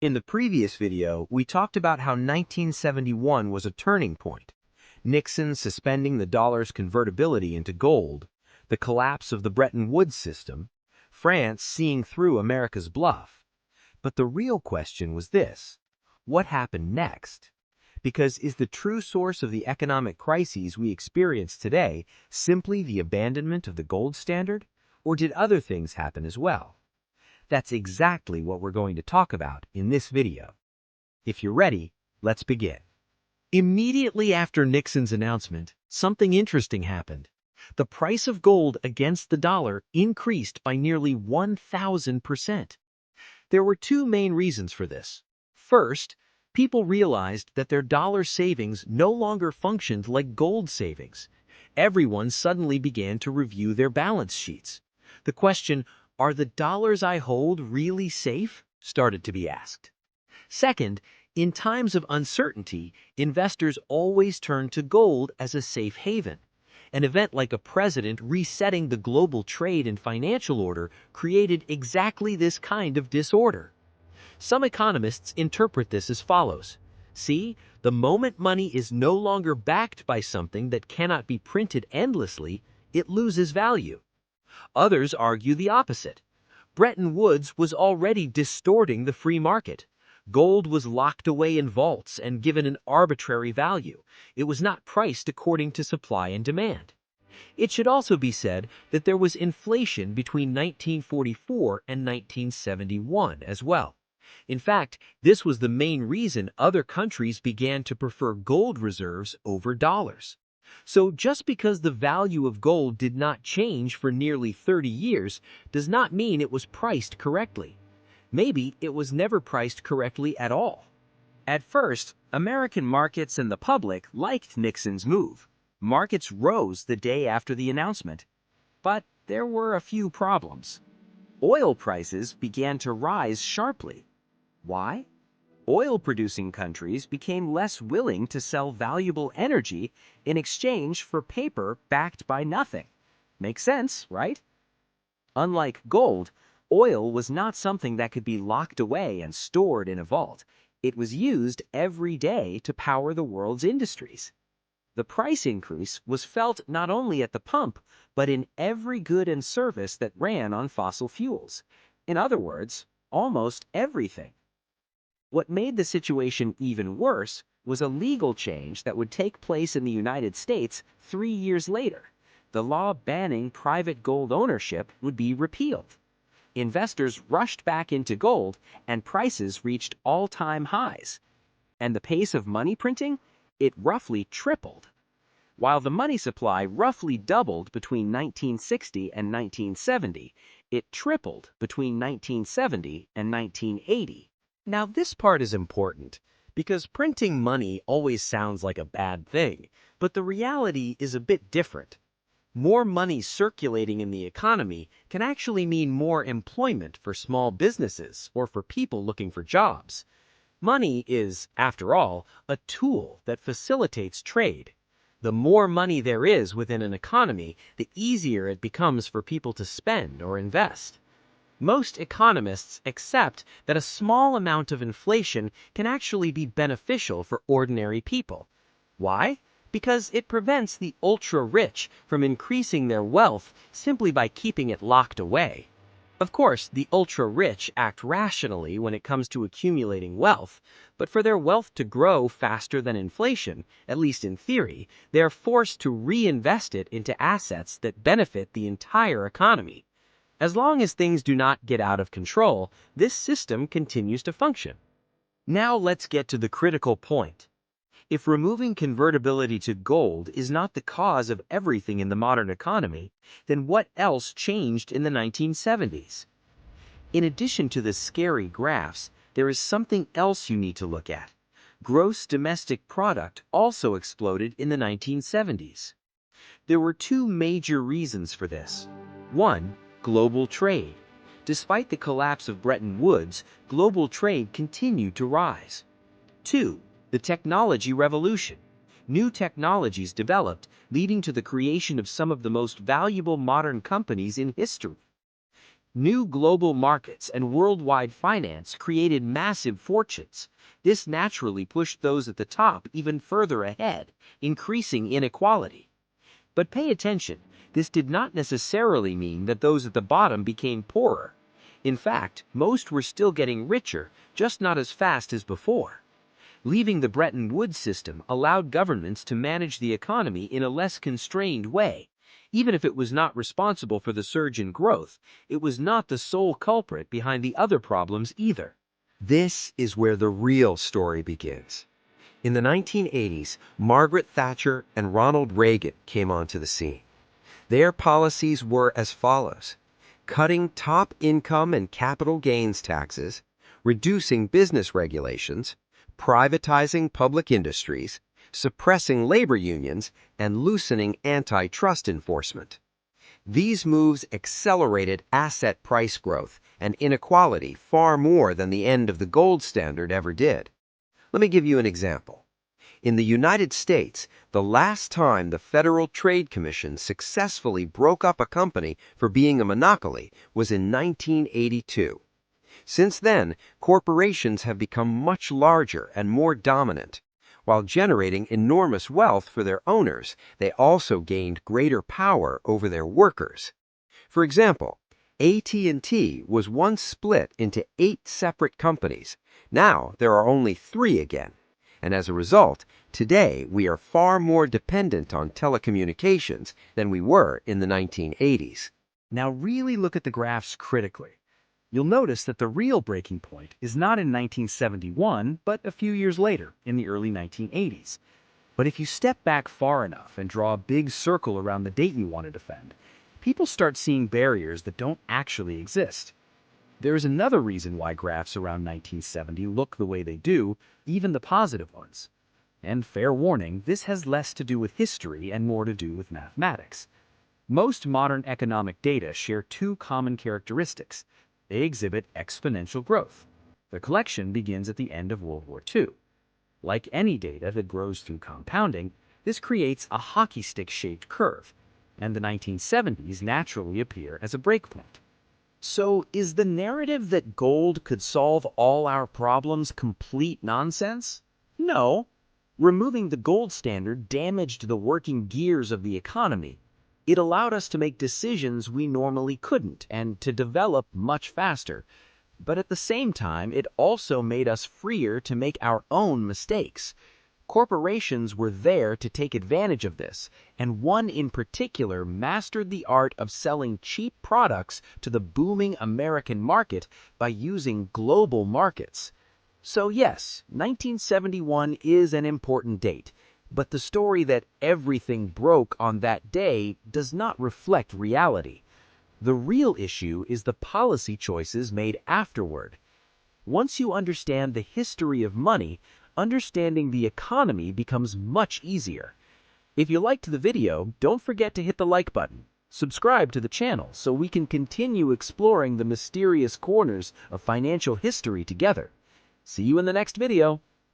In the previous video, we talked about how 1971 was a turning point. Nixon suspending the dollar's convertibility into gold, the collapse of the Bretton Woods system, France seeing through America's bluff. But the real question was this: what happened next? Because is the true source of the economic crises we experience today simply the abandonment of the gold standard? Or did other things happen as well? That's exactly what we're going to talk about in this video. If you're ready, let's begin. Immediately after Nixon's announcement, something interesting happened. The price of gold against the dollar increased by nearly 1,000%. There were two main reasons for this. First, people realized that their dollar savings no longer functioned like gold savings. Everyone suddenly began to review their balance sheets. The question, "Are the dollars I hold really safe?" started to be asked. Second, in times of uncertainty, investors always turn to gold as a safe haven. An event like a president resetting the global trade and financial order created exactly this kind of disorder. Some economists interpret this as follows. See, the moment money is no longer backed by something that cannot be printed endlessly, it loses value. Others argue the opposite. Bretton Woods was already distorting the free market. Gold was locked away in vaults and given an arbitrary value. It was not priced according to supply and demand. It should also be said that there was inflation between 1944 and 1971 as well. In fact, this was the main reason other countries began to prefer gold reserves over dollars. So just because the value of gold did not change for nearly 30 years does not mean it was priced correctly. Maybe it was never priced correctly at all. At first, American markets and the public liked Nixon's move. Markets rose the day after the announcement. But there were a few problems. Oil prices began to rise sharply. Why? Oil-producing countries became less willing to sell valuable energy in exchange for paper backed by nothing. Makes sense, right? Unlike gold, oil was not something that could be locked away and stored in a vault. It was used every day to power the world's industries. The price increase was felt not only at the pump, but in every good and service that ran on fossil fuels. In other words, almost everything. What made the situation even worse was a legal change that would take place in the United States 3 years later. The law banning private gold ownership would be repealed. Investors rushed back into gold and prices reached all-time highs. And the pace of money printing? It roughly tripled. While the money supply roughly doubled between 1960 and 1970, it tripled between 1970 and 1980. Now, this part is important because printing money always sounds like a bad thing, but the reality is a bit different. More money circulating in the economy can actually mean more employment for small businesses or for people looking for jobs. Money is, after all, a tool that facilitates trade. The more money there is within an economy, the easier it becomes for people to spend or invest. Most economists accept that a small amount of inflation can actually be beneficial for ordinary people. Why? Because it prevents the ultra-rich from increasing their wealth simply by keeping it locked away. Of course, the ultra-rich act rationally when it comes to accumulating wealth, but for their wealth to grow faster than inflation, at least in theory, they are forced to reinvest it into assets that benefit the entire economy. As long as things do not get out of control, this system continues to function. Now let's get to the critical point. If removing convertibility to gold is not the cause of everything in the modern economy, then what else changed in the 1970s? In addition to the scary graphs, there is something else you need to look at. Gross domestic product also exploded in the 1970s. There were two major reasons for this. One, global trade. Despite the collapse of Bretton Woods, global trade continued to rise. 2. The technology revolution. New technologies developed, leading to the creation of some of the most valuable modern companies in history. New global markets and worldwide finance created massive fortunes. This naturally pushed those at the top even further ahead, increasing inequality. But pay attention, this did not necessarily mean that those at the bottom became poorer. In fact, most were still getting richer, just not as fast as before. Leaving the Bretton Woods system allowed governments to manage the economy in a less constrained way. Even if it was not responsible for the surge in growth, it was not the sole culprit behind the other problems either. This is where the real story begins. In the 1980s, Margaret Thatcher and Ronald Reagan came onto the scene. Their policies were as follows: cutting top income and capital gains taxes, reducing business regulations, privatizing public industries, suppressing labor unions, and loosening antitrust enforcement. These moves accelerated asset price growth and inequality far more than the end of the gold standard ever did. Let me give you an example. In the United States, the last time the Federal Trade Commission successfully broke up a company for being a monopoly was in 1982. Since then, corporations have become much larger and more dominant. While generating enormous wealth for their owners, they also gained greater power over their workers. For example, AT&T was once split into 8 separate companies. Now there are only 3 again. And as a result, today we are far more dependent on telecommunications than we were in the 1980s. Now really look at the graphs critically. You'll notice that the real breaking point is not in 1971, but a few years later, in the early 1980s. But if you step back far enough and draw a big circle around the date you want to defend, people start seeing barriers that don't actually exist. There is another reason why graphs around 1970 look the way they do, even the positive ones. And fair warning, this has less to do with history and more to do with mathematics. Most modern economic data share 2 common characteristics. They exhibit exponential growth. The collection begins at the end of World War II. Like any data that grows through compounding, this creates a hockey stick-shaped curve, and the 1970s naturally appear as a breakpoint. So, is the narrative that gold could solve all our problems complete nonsense? No. Removing the gold standard damaged the working gears of the economy. It allowed us to make decisions we normally couldn't and to develop much faster. But at the same time, it also made us freer to make our own mistakes. Corporations were there to take advantage of this, and one in particular mastered the art of selling cheap products to the booming American market by using global markets. So yes, 1971 is an important date, but the story that everything broke on that day does not reflect reality. The real issue is the policy choices made afterward. Once you understand the history of money, understanding the economy becomes much easier. If you liked the video, don't forget to hit the like button. Subscribe to the channel so we can continue exploring the mysterious corners of financial history together. See you in the next video.